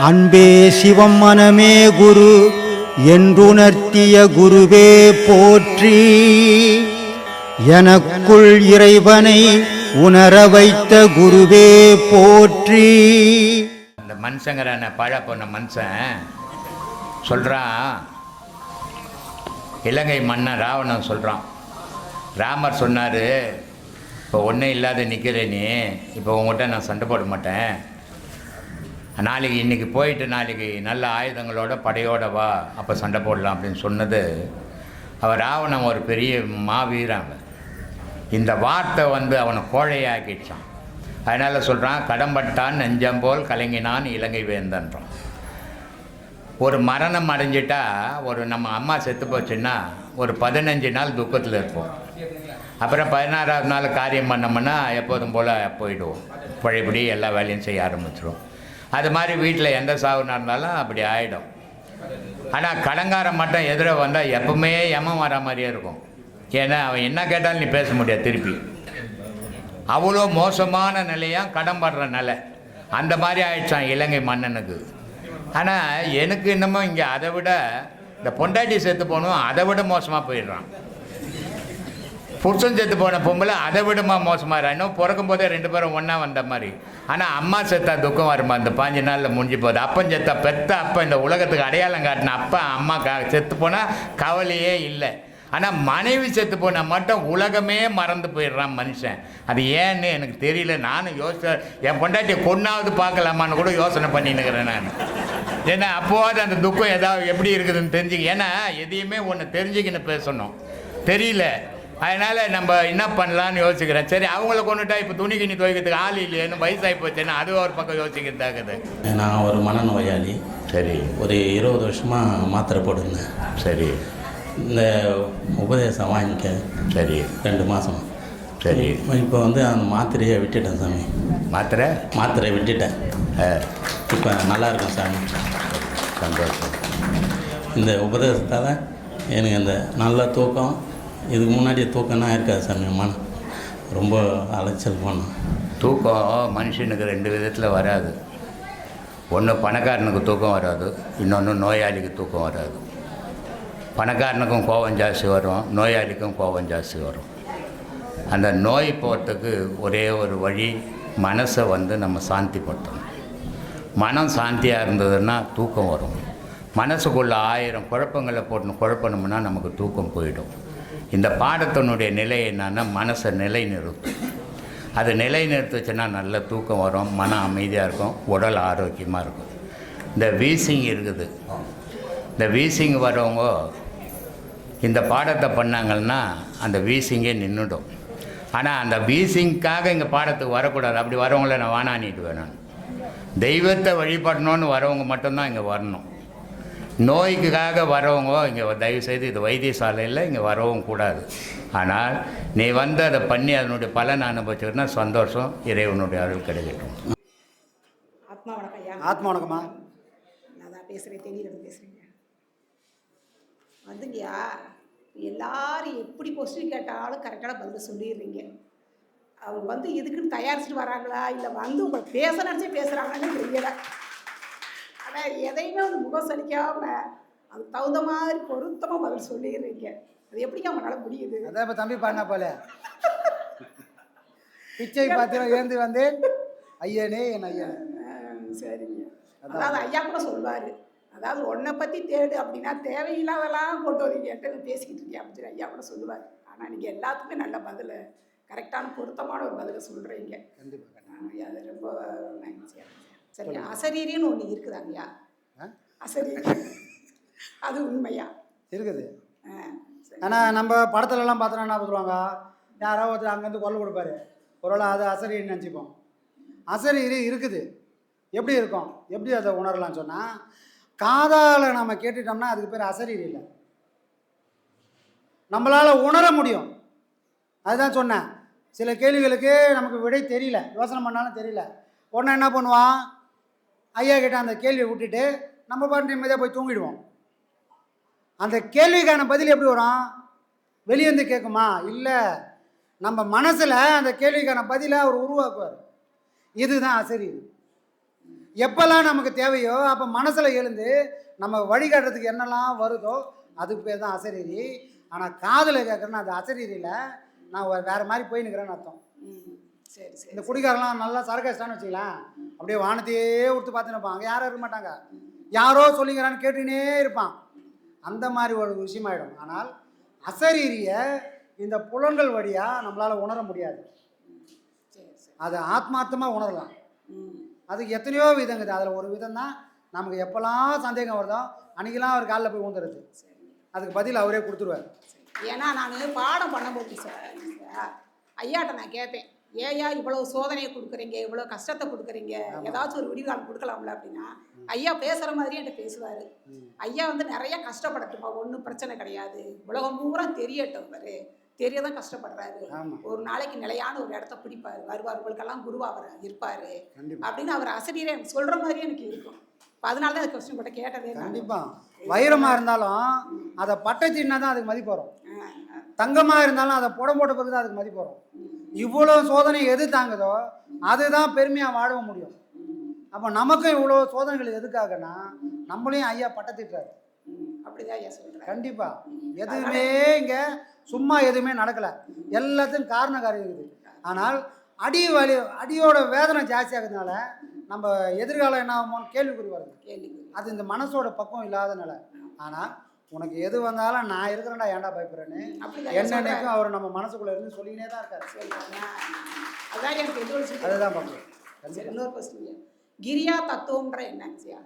அன்பே சிவம் மனமே குரு என்றுணர்த்திய குருவே போற்றி. எனக்குள் இறைவனை உணர வைத்த குருவே போற்றி. அந்த மனுஷங்கிறான பழ போன மனுஷன் சொல்கிறான், இலங்கை மன்னன் ராவணன் சொல்கிறான், ராமர் சொன்னார், இப்போ ஒன்றும் இல்லாத நிற்கிறேனே, இப்போ உங்கள்கிட்ட நான் சண்டை போட மாட்டேன், நாளைக்கு இன்றைக்கி போயிட்டு நாளைக்கு நல்ல ஆயுதங்களோட படையோட வா, அப்போ சண்டை போடலாம் அப்படின்னு சொன்னது. அவர் ராவணன் ஒரு பெரிய மாவீரன். இந்த வார்த்தை அவனை கோழையாக்கிடுச்சான். அதனால் சொல்கிறான், கடம்பட்டான் நெஞ்சம் போல் கலங்கினான் இலங்கை வேந்தன்றான். ஒரு மரணம் அடைஞ்சிட்டா, ஒரு நம்ம அம்மா செத்து போச்சுன்னா ஒரு 15 நாள் துக்கத்தில் இருப்போம். அப்புறம் 16ஆவது நாள் காரியம் பண்ணோம்னா எப்போதும் போல் போயிடுவோம், பழையபடி எல்லா வேலையும் செய்ய ஆரம்பிச்சிடும். அது மாதிரி வீட்டில் எந்த சாவு நடந்தாலும் அப்படி ஆகிடும். ஆனால் கடங்காரம் மட்டும் எதிர வந்தால் எப்பவுமே யமம் வர மாதிரியே இருக்கும். ஏன்னா அவன் என்ன கேட்டாலும் நீ பேச முடியாது திருப்பி. அவ்வளோ மோசமான நிலையாக கடன்படுற நிலை. அந்த மாதிரி ஆயிடுச்சான் இலங்கை மன்னனுக்கு. ஆனால் எனக்கு இன்னமும் இங்கே அதை விட இந்த பொண்டாட்டி செத்து போகணும், அதை விட மோசமாக போயிடுறான். புருஷன் செத்து போன பொம்பளை அதை விடமா மோசமாக இன்னும் பிறக்கும் போதே 2 பேரும் ஒன்றா வந்த மாதிரி. ஆனால் அம்மா செத்தா துக்கம் வருமா, இந்த 5 நாளில் முடிஞ்சு போகுது. அப்பன் செத்தா பெத்த அப்பா இந்த உலகத்துக்கு அடையாளம் காட்டின அப்பா அம்மா செத்து போனால் கவலையே இல்லை. ஆனால் மனைவி செத்து போனால் மட்டும் உலகமே மறந்து போயிடுறான் மனுஷன். அது ஏன்னு எனக்கு தெரியல. நானும் என் பொண்டாட்டியை கொன்னாவது பார்க்கலாமான்னு கூட யோசனை பண்ணின்னுக்கிறேன் நான். ஏன்னா அப்போது அந்த துக்கம் ஏதாவது எப்படி இருக்குதுன்னு தெரிஞ்சுக்க. ஏன்னா எதையுமே ஒன்று தெரிஞ்சுக்கின்னு பேசணும், தெரியல. அதனால் நம்ம என்ன பண்ணலான்னு யோசிக்கிறேன். சரி, அவங்கள கொண்டுட்டா இப்போ துணி கிணி துவைக்கிறதுக்கு ஆள் இல்லையேன்னு வயசாகி போச்சேன்னா அது ஒரு பக்கம் யோசிக்கிறதாக்குது. நான் ஒரு மனநோயாளி. சரி. ஒரு 20 வருஷமாக மாத்திரை போடுங்க. சரி. இந்த உபதேசம் வாங்கிக்க. சரி. 2 மாதம். சரி. இப்போ அந்த மாத்திரையை விட்டுட்டேன் சாமி. மாத்திரை விட்டுட்டேன். இப்போ நல்லா இருக்கும் சாமி. சந்தோஷம். இந்த உபதேசத்தால் எனக்கு அந்த நல்ல தூக்கம், இதுக்கு முன்னாடி தூக்கம்னா இருக்காது சாமி. மனம் ரொம்ப அலைச்சல் பண்ணோம். தூக்கம் மனுஷனுக்கு 2 விதத்தில் வராது. ஒன்று பணக்காரனுக்கு தூக்கம் வராது, இன்னொன்று நோயாளிக்கு தூக்கம் வராது. பணக்காரனுக்கும் கோபம் ஜாஸ்தி வரும், நோயாளிக்கும் கோபம் ஜாஸ்தி வரும். அந்த நோய் போகிறதுக்கு ஒரே ஒரு வழி, மனசை நம்ம சாந்திப்படுத்தணும். மனம் சாந்தியாக இருந்ததுன்னா தூக்கம் வரும். மனசுக்குள்ளே 1000 குழப்பங்களை போட்டு குழப்பணும்னா நமக்கு தூக்கம் போயிடும். இந்த பாடத்தினுடைய நிலை என்னன்னா, மனசை நிலைநிறுத்தும். அது நிலைநிறுத்துச்சுன்னா நல்ல தூக்கம் வரும், மனம் அமைதியாக இருக்கும், உடல் ஆரோக்கியமாக இருக்கும். இந்த வீசிங் இருக்குது, இந்த வீசிங் வரவங்க இந்த பாடத்தை பண்ணாங்கன்னா அந்த வீசிங்கே நின்றுடும். ஆனால் அந்த வீசிங்க்காக இங்கே பாடத்துக்கு வரக்கூடாது. அப்படி வரவங்கள நான் வானானிட்டு வேணும். தெய்வத்தை வழிபடணும்னு வரவங்க மட்டும்தான் இங்கே வரணும். நோய்க்காக வரவங்க இங்கே தயவுசெய்து இது வைத்தியசாலையில் இங்கே வரவும் கூடாது. ஆனால் நீ அதை பண்ணி அதனுடைய பலனை அனுபவிச்சுன்னா சந்தோஷம், இறைவனுடைய அருள் கிடைக்கட்டும். ஆத்மா வணக்கம் ஐயா. ஆத்மா வணக்கம்மா. நான் தான் பேசுகிறேன், தெரியல பேசுகிறேங்க. வந்துங்கய்யா, எல்லாரும் எப்படி கொஸ்டின் கேட்டாலும் கரெக்டான பதில் சொல்லிடுறீங்க. அவங்க இதுக்குன்னு தயாரிச்சுட்டு வராங்களா இல்லை உங்களை பேச நினச்சி பேசுகிறாங்கன்னு தெரியலை. ஆனால் எதையுமே முகம் சலிக்காமல் அதுக்கு தகுந்த மாதிரி பொருத்தமாக பதில் சொல்லிடுறீங்க. அது எப்படிங்க அவங்களால முடியுது? அதான் இப்போ தம்பி பாடினா போல பிச்சை பார்த்து ஏந்து ஐயனே என் ஐயன். சரிங்க. அதாவது ஐயா கூட சொல்வார், அதாவது உன்னை பற்றி தேடு அப்படின்னா தேவையில்லாதெல்லாம் கொண்டு வரீங்க என்கிட்ட பேசிக்கிட்டு இருக்கேன் அப்படின்னு சொல்லி ஐயா கூட சொல்லுவார். ஆனால் நீங்கள் எல்லாத்துக்குமே நல்ல பதில், கரெக்டான பொருத்தமான ஒரு பதிலை சொல்கிறீங்க. கண்டிப்பாக ஐயா, அது ரொம்ப மகிழ்ச்சியாக. சரி, அசரீரின்னு ஒன்று இருக்குதாங்கய்யா? அசரீரி அது உண்மையா? இருக்குது. ஆனால் நம்ம படத்துலலாம் பார்த்தோன்னா என்ன சொல்லுவாங்க, யாரோ ஒருத்தர் அங்கேருந்து கொல்ல கொடுப்பாரு, ஒருவேளை அது அசரீரின்னு நினச்சிப்போம். அசரீரி இருக்குது. எப்படி இருக்கும், எப்படி அதை உணரலாம்னு சொன்னால், காதால் நம்ம கேட்டுட்டோம்னா அதுக்கு பேர் அசரீரி இல்லை, நம்மளால் உணர முடியும். அதுதான் சொன்னேன், சில கேள்விகளுக்கு நமக்கு விடை தெரியல, யோசனை பண்ணாலும் தெரியல. உடனே என்ன பண்ணுவான், ஐயா கிட்ட அந்த கேள்வியை விட்டுட்டு நம்ம பாட்டு நிம்மதியாக போய் தூங்கிடுவோம். அந்த கேள்விக்கான பதில் எப்படி வரும், வெளியேந்து கேட்குமா? இல்லை, நம்ம மனசில் அந்த கேள்விக்கான பதிலை அவர் உருவாக்குவார். இதுதான் அசரீரி. எப்போல்லாம் நமக்கு தேவையோ அப்போ மனசில் எழுந்து நம்ம வழிகாட்டுறதுக்கு என்னெல்லாம் வருதோ அதுக்கு பேர் தான் அசரீரி. ஆனால் காதில் கேட்குறேன்னா அது அசரீரியில் நான் வேறு மாதிரி போய் நிற்கிறேன்னு அர்த்தம். சரி சரி. இந்த குடிகாரெலாம் நல்லா சரக்காச்சிட்டான்னு வச்சுக்கலாம், அப்படியே வானத்தையே உடுத்து பார்த்துன்னு இருப்பான். அங்கே யாரும் இருக்க மாட்டாங்க, யாரோ சொல்லிங்கிறான்னு கேட்டுக்கினே இருப்பான். அந்த மாதிரி ஒரு விஷயமாயிடும். ஆனால் அசரீரியை இந்த புலன்கள் வழியாக நம்மளால் உணர முடியாது. அது ஆத்மார்த்தமாக உணரலாம். அதுக்கு எத்தனையோ விதங்குது. அதில் ஒரு விதம் தான் நமக்கு எப்போல்லாம் சந்தேகம் வருதோ அன்றைக்கெல்லாம் அவர் காலில் போய் ஊந்துடுது. அதுக்கு பதில் அவரே கொடுத்துருவார். ஏன்னா நான் பாடம் பண்ணும்போது சார் ஐயாட்ட நான் கேட்பேன், ஏயா இவ்வளோ சோதனையை கொடுக்குறீங்க, இவ்வளோ கஷ்டத்தை கொடுக்குறீங்க, ஏதாச்சும் ஒரு விடிவுகாலம் கொடுக்கலாம்ல அப்படின்னா ஐயா பேசுகிற மாதிரியே என்கிட்ட பேசுவார். ஐயா வந்து நிறைய கஷ்டப்படட்டுமா, ஒன்றும் பிரச்சனை கிடையாது, உலகம் பூரா தெரியட்டும், பாரு தெரியதான் கஷ்டப்படுறாரு, ஒரு நாளைக்கு நிலையான ஒரு இடத்த பிடிப்பார், வருவார், உங்களுக்கெல்லாம் குருவா அவர் இருப்பார் அப்படின்னு அவர் அசரீரே சொல்கிற மாதிரியே எனக்கு இருக்கும். அதனால தான் கொஸ்டின் கூட கேட்டதே. கண்டிப்பாக வைரமாக இருந்தாலும் அதை பட்டச்சின்னா தான் அதுக்கு மதிப்பு வரும். தங்கமாக இருந்தாலும் அதை புடம் போட்ட பிறகு தான் அதுக்கு மதிப்பு வரும். இவ்வளோ சோதனை எது தாங்குதோ அதுதான் பெருமையாக வாழ முடியும். அப்போ நமக்கும் இவ்வளோ சோதனைகள் எதுக்காகனா நம்மளையும் ஐயா பட்டத்திட்டாரு. அப்படிதான் ஐயா சொல்கிறேன். கண்டிப்பாக எதுவுமே இங்கே சும்மா எதுவுமே நடக்கலை, எல்லாத்துக்கும் காரண காரியம் இருக்குது. ஆனால் அடியோட வேதனை ஜாஸ்தியாகிறதுனால நம்ம எதிர்காலம் என்ன ஆகுமோன்னு கேள்விக்குறி வருது. அது இந்த மனசோட பக்கம் இல்லாதனால. ஆனால் உனக்கு எது வந்தாலும் நான் இருக்கிறேன்டா, ஏன்டா பயப்படுறேன்னு என்னன்னைக்கும் அவர் நம்ம மனசுக்குள்ளே இருந்து சொல்லினே தான் இருக்காரு. அதுதான் பார்க்கணும். இன்னொரு கொஸ்டின், கிரியா தத்துவம்ன்ற என்னங்கய்யா?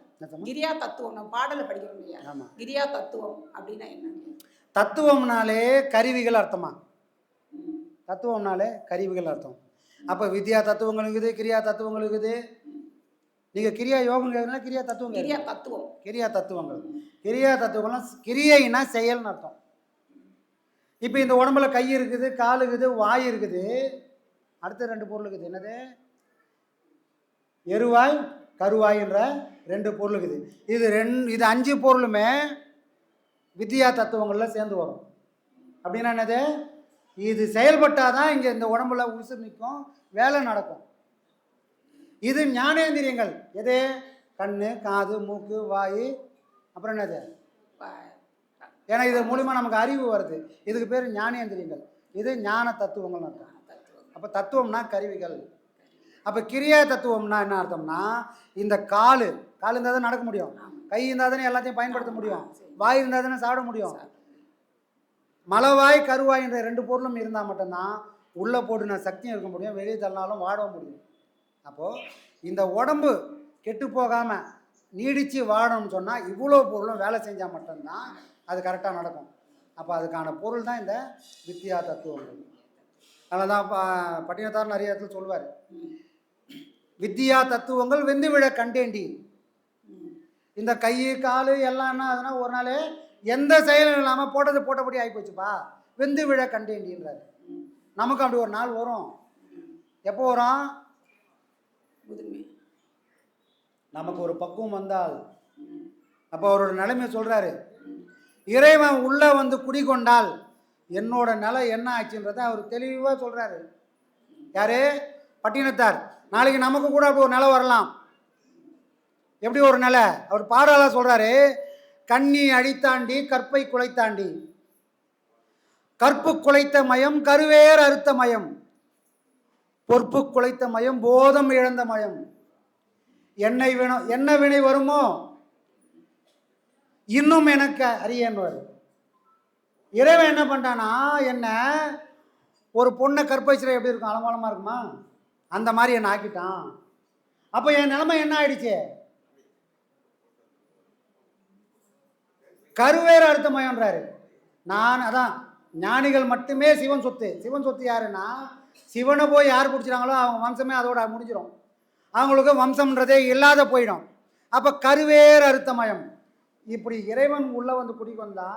கிரியா தத்துவம் நம்ம பாடலை படிக்கிறோம் இல்லையா, கிரியா தத்துவம் அப்படின்னா என்ன? தத்துவம்னாலே கருவிகள் அர்த்தமா? தத்துவம்னாலே கருவிகள் அர்த்தம். அப்போ வித்யா தத்துவங்கள் இருக்குது, கிரியா தத்துவங்கள் இருக்குது. நீங்கள் கிரியா யோகம் கேட்குறீங்களா, கிரியா தத்துவம்? கிரியா தத்துவம். கிரியா தத்துவங்கள். கிரியா தத்துவங்கள்லாம் கிரியைனா செயல்னு அர்த்தம். இப்போ இந்த உடம்புல கை இருக்குது, கால் இருக்குது, வாய் இருக்குது, அடுத்த 2 பொருள் இருக்குது. என்னது? எருவாய் கருவாயின்ற 2 பொருள் இருக்குது. இது 5 பொருளுமே வித்யா தத்துவங்களில் சேர்ந்து வரும். அப்படின்னா என்னது? இது செயல்பட்டால் தான் இங்கே இந்த உடம்புல உசுர் நிற்கும், வேலை நடக்கும். இது ஞானேந்திரியங்கள். எது? கண், காது, மூக்கு, வாய், அப்புறம் என்னது? ஏன்னா இது மூலிமா நமக்கு அறிவு வருது. இதுக்கு பேர் ஞானேந்திரியங்கள். இது ஞான தத்துவங்கள் அர்த்தம். அப்போ தத்துவம்னா கருவிகள். அப்போ கிரியா தத்துவம்னா என்ன அர்த்தம்னா, இந்த கால் இருந்தால் தான் நடக்க முடியும், கை இருந்தால் தானே எல்லாத்தையும் பயன்படுத்த முடியும், வாய் இருந்தால் தானே சாப்பிட முடியும். மலவாய் கருவாயின்ற 2 பொருளும் இருந்தால் மட்டும்தான் உள்ளே போட்டுன சக்தியும் இருக்க முடியும், வெளியே தள்ளினாலும் வாட முடியும். அப்போது இந்த உடம்பு கெட்டு போகாமல் நீடித்து வாழணும்னு சொன்னால் இவ்வளோ பொருளும் வேலை செஞ்சால் மட்டும்தான் அது கரெக்டாக நடக்கும். அப்போ அதுக்கான பொருள் தான் இந்த வித்யா தத்துவங்கள். அதனால தான் பட்டினத்தார் நிறைய இடத்துல சொல்லுவார், வித்யா தத்துவங்கள் வெந்து விழ கண்டேண்டி. இந்த கை கால் எல்லாம் என்ன ஆகுதுன்னா ஒரு நாள் எந்த செயலும் இல்லாமல் போட்டபடி ஆகி போச்சுப்பா, வெந்து விழ கண்டேண்டின்றார். நமக்கு அப்படி ஒரு நாள் வரும். எப்போ வரும்? நமக்கு ஒரு பக்குவம் வந்தால். அப்போ அவரோட நிலைமை சொல்கிறாரு, இறைவன் உள்ளே வந்து குடிகொண்டால் என்னோட நிலை என்ன ஆச்சுன்றதை அவர் தெளிவாக சொல்கிறாரு. யாரு? பட்டினத்தார். நாளைக்கு நமக்கு கூட அப்படி ஒரு நிலை வரலாம். எப்படி ஒரு நிலை? அவர் பாடலாக சொல்கிறாரு, கண்ணி அடித்தாண்டி கற்பை குலைத்தாண்டி, கற்பு குலைத்த மயம் கருவேர் அறுத்த மயம், பொற்பு குலைத்த மயம் போதம் இழந்த மயம், என்ன வினை வருமோ இன்னும் எனக்கு அறியன்னு வரும். இறைவன் என்ன பண்ணிட்டானா, என்ன ஒரு பொண்ணை கற்பழிச்சிட எப்படி இருக்கும், அலங்கோலமாக இருக்குமா, அந்த மாதிரி என்னை ஆக்கிட்டான். அப்போ என் நிலைமை என்ன ஆயிடுச்சு? கருவேறு அர்த்தமயன்றாரு. நான் அதான் ஞானிகள் மட்டுமே சிவன் சொத்து. சிவன் சொத்து யாருன்னா, சிவனை போய் யார் பிடிச்சிட்டாங்களோ அவங்க வம்சமே அதோட முடிஞ்சிடும், அவங்களுக்கு வம்சம்ன்றதே இல்லாத போயிடும். அப்போ கருவேறு அர்த்தமயம். இப்படி இறைவன் உள்ளே வந்து குடிக்கு வந்தா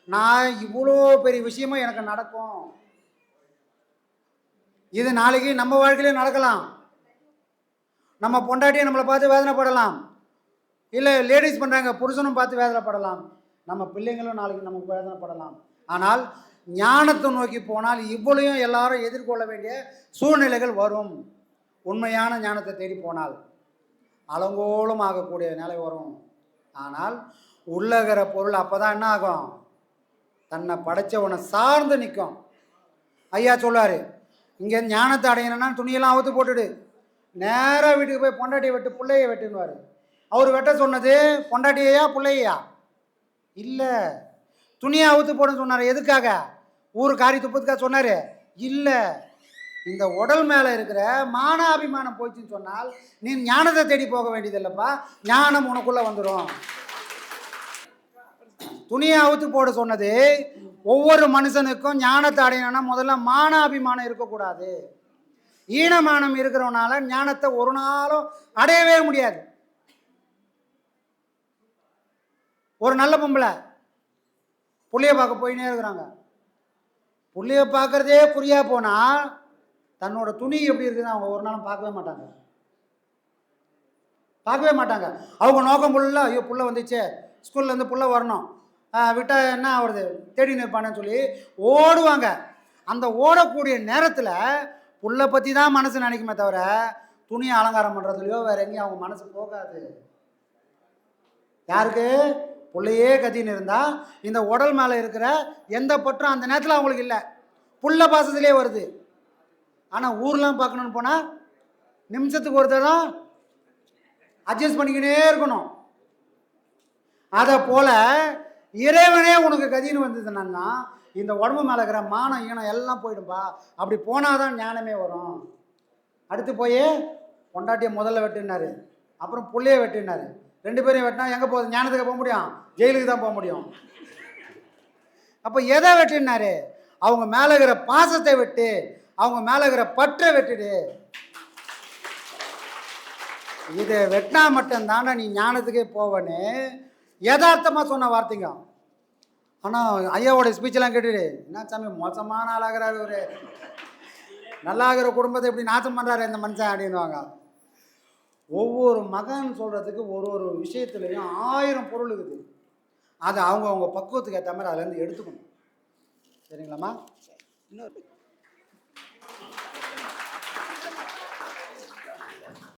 நான் இவ்வளோ பெரிய விஷயமும் எனக்கு நடக்கும். இது நாளைக்கு நம்ம வாழ்க்கையிலே நடக்கலாம். நம்ம பொண்டாட்டியை நம்மளை பார்த்து வேதனைப்படலாம், இல்லை லேடிஸ் பண்ணுறாங்க புருஷனும் பார்த்து வேதனைப்படலாம், நம்ம பிள்ளைங்களும் நாளைக்கு நமக்கு வேதனைப்படலாம். ஆனால் ஞானத்தை நோக்கி போனால் இவ்வளையும் எல்லாரும் எதிர்கொள்ள வேண்டிய சூழ்நிலைகள் வரும். உண்மையான ஞானத்தை தேடி போனால் அலங்கோலம் ஆகக்கூடிய நிலை வரும். ஆனால் உள்ளகிற பொருள் அப்போ தான் என்ன ஆகும்? தன்னை படைச்சவனை சார்ந்து நிற்கும். ஐயா சொல்லுவார், இங்கே ஞானத்தை அடையணும்னா துணியெல்லாம் அவுத்து போட்டுடு, நேராக வீட்டுக்கு போய் பொண்டாட்டியை வெட்டு, பிள்ளையை வெட்டுன்னுவார். அவர் வெட்ட சொன்னது பொண்டாட்டியையா பிள்ளையா? இல்லை, துணியை அவுத்து போடுன்னு சொன்னார். எதுக்காக? ஊர் காரி துப்பத்துக்காக சொன்னார்? இல்லை, இந்த உடல் மேலே இருக்கிற மானாபிமானம் போச்சுன்னு சொன்னால் நீ ஞானத்தை தேடி போக வேண்டியதில்லைப்பா, ஞானம் உனக்குள்ளே வந்துடும். துணியை அவுத்து போட சொன்னது ஒவ்வொரு மனுஷனுக்கும் ஞானத்தை அடையணும்னா முதல்ல மானாபிமானம் இருக்கக்கூடாது. ஈனமானம் இருக்கிறவனால ஞானத்தை ஒரு நாளும் அடையவே முடியாது. ஒரு நல்ல பொம்பளை புள்ளைய பார்க்க போயினே இருக்கிறாங்க. புள்ளைய பார்க்கறதே குறியா போனால் தன்னோட துணி எப்படி இருக்குதுன்னு அவங்க ஒரு நாளும் பார்க்கவே மாட்டாங்க. அவங்க நோக்கம் ஃபுல்லாக ஐயோ புள்ள வந்துச்சே, ஸ்கூல்லேருந்து புள்ள வரணும், விட்டால் என்ன ஆகுறது, தேடி நிற்பானேன்னு சொல்லி ஓடுவாங்க. அந்த ஓடக்கூடிய நேரத்தில் புள்ள பற்றி தான் மனசு நினைக்குமே தவிர துணியை அலங்காரம் பண்ணுறதுலையோ வேறு எங்கேயும் அவங்க மனசு போகாது. யாருக்கு? புள்ளையே கத்தின்னு இருந்தால் இந்த உடல் மேலே இருக்கிற எந்த பற்றும் அந்த நேரத்தில் அவங்களுக்கு இல்லை, புள்ள பாசத்துலேயே வருது. ஆனால் ஊர்லாம் பார்க்கணுன்னு போனால் நிமிஷத்துக்கு ஒருத்தர் தான் அட்ஜஸ்ட் பண்ணிக்கினே இருக்கணும். அதை போல் இறைவனே உனக்கு கதின்னு வந்ததுன்னா இந்த உடம்பு மேலே இருக்கிற மானம் ஈனம் எல்லாம் போயிடும்பா. அப்படி போனால் தான் ஞானமே வரும். அடுத்து போய் பொண்டாட்டியை முதல்ல வெட்டினார், அப்புறம் புள்ளைய வெட்டினார். 2 பேரையும் வெட்டினா எங்கே போகுது? ஞானத்துக்கு போக முடியும்? ஜெயிலுக்கு தான் போக முடியும். அப்போ எதை வெட்டினாரு? அவங்க மேலே இருக்கிற பாசத்தை வெட்டு, அவங்க மேலே இருக்கிற பற்றை வெட்டுடு. இதை வெட்டினா மட்டும்தானே நீ ஞானத்துக்கே போவன்னு யதார்த்தமாக சொன்ன வார்த்தைங்க. ஆனால் ஐயாவோட ஸ்பீச்செல்லாம் கேட்டுடு, என்ன சாமி மோசமான ஆளாகிறாரு, ஒரு நல்லாகிற குடும்பத்தை எப்படி நாசம் பண்ணுறாரு இந்த மனுஷன் அப்படின்வாங்க. ஒவ்வொரு மகன் சொல்கிறதுக்கு ஒரு விஷயத்துலையும் 1000 பொருள் இருக்குது. அதை அவங்க பக்குவத்துக்கு ஏற்ற மாதிரி அதுலேருந்து எடுத்துக்கணும். சரிங்களாம்மா? இன்னொரு